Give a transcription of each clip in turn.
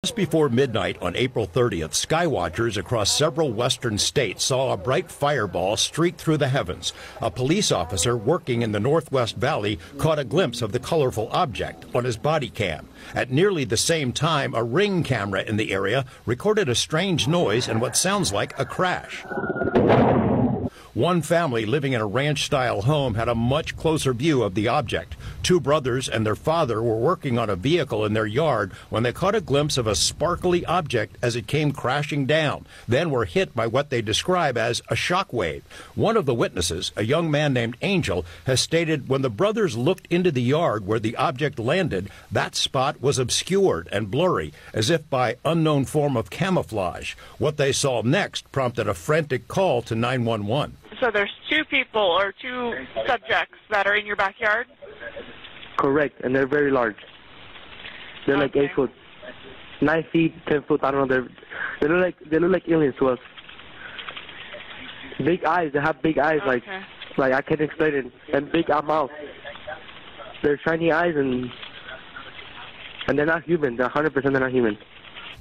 Just before midnight on April 30th, skywatchers across several western states saw a bright fireball streak through the heavens. A police officer working in the Northwest Valley caught a glimpse of the colorful object on his body cam. At nearly the same time, a Ring camera in the area recorded a strange noise and what sounds like a crash. One family living in a ranch-style home had a much closer view of the object. Two brothers and their father were working on a vehicle in their yard when they caught a glimpse of a sparkly object as it came crashing down, then were hit by what they describe as a shock wave. One of the witnesses, a young man named Angel, has stated when the brothers looked into the yard where the object landed, that spot was obscured and blurry, as if by unknown form of camouflage. What they saw next prompted a frantic call to 911. So there's two people or two subjects that are in your backyard? Correct, and they're very large. They're like 8 foot, 9 feet, 10 foot. I don't know. They look like aliens to us. Big eyes. They have big eyes, like I can't explain it. And big mouth. They're shiny eyes, and they're not human. They're 100% they're not human.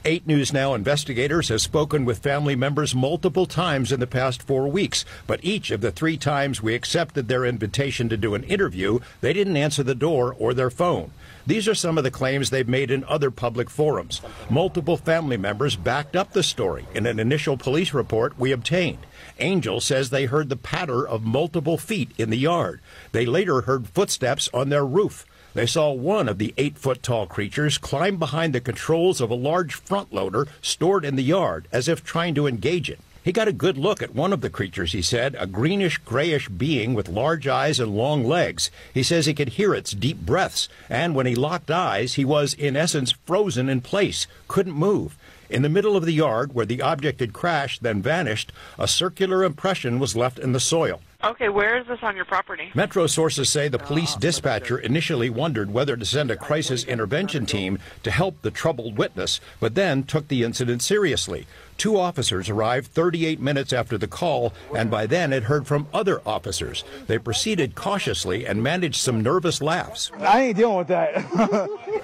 8 News Now investigators have spoken with family members multiple times in the past 4 weeks, but each of the 3 times we accepted their invitation to do an interview, they didn't answer the door or their phone. These are some of the claims they've made in other public forums. Multiple family members backed up the story in an initial police report we obtained. Angel says they heard the patter of multiple feet in the yard. They later heard footsteps on their roof. They saw one of the 8-foot-tall creatures climb behind the controls of a large front loader stored in the yard as if trying to engage it. He got a good look at one of the creatures, he said, a greenish-grayish being with large eyes and long legs. He says he could hear its deep breaths, and when he locked eyes, he was, in essence, frozen in place, couldn't move. In the middle of the yard, where the object had crashed, then vanished, a circular impression was left in the soil. Okay, where is this on your property? Metro sources say the police dispatcher initially wondered whether to send a crisis intervention team to help the troubled witness, but then took the incident seriously. 2 officers arrived 38 minutes after the call, and by then had heard from other officers. They proceeded cautiously and managed some nervous laughs. I ain't dealing with that.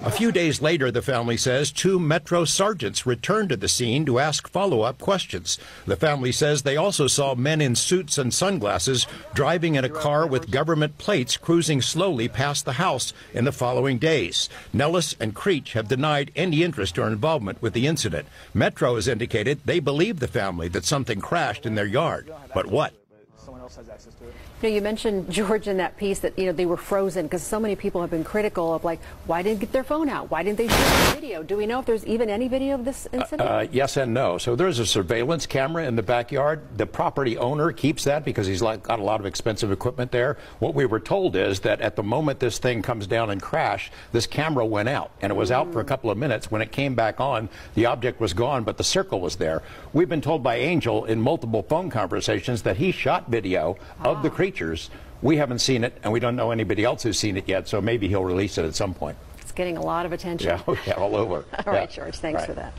A few days later, the family says 2 Metro sergeants returned to the scene to ask follow-up questions. The family says they also saw men in suits and sunglasses driving in a car with government plates cruising slowly past the house in the following days. Nellis and Creech have denied any interest or involvement with the incident. Metro has indicated they believe the family that something crashed in their yard. But what? Someone else has access to it. You mentioned, George, in that piece that they were frozen because so many people have been critical of, like, why didn't they get their phone out? Why didn't they shoot the video? Do we know if there's even any video of this incident? Yes and no. So there's a surveillance camera in the backyard. The property owner keeps that because he's got a lot of expensive equipment there. What we were told is that at the moment this thing comes down and crash, this camera went out, and it was out for a couple of minutes. When it came back on, the object was gone, but the circle was there. We've been told by Angel in multiple phone conversations that he shot video of the creatures. We haven't seen it, and we don't know anybody else who's seen it yet, so maybe he'll release it at some point. It's getting a lot of attention. Yeah, all over. All right, George, thanks for that.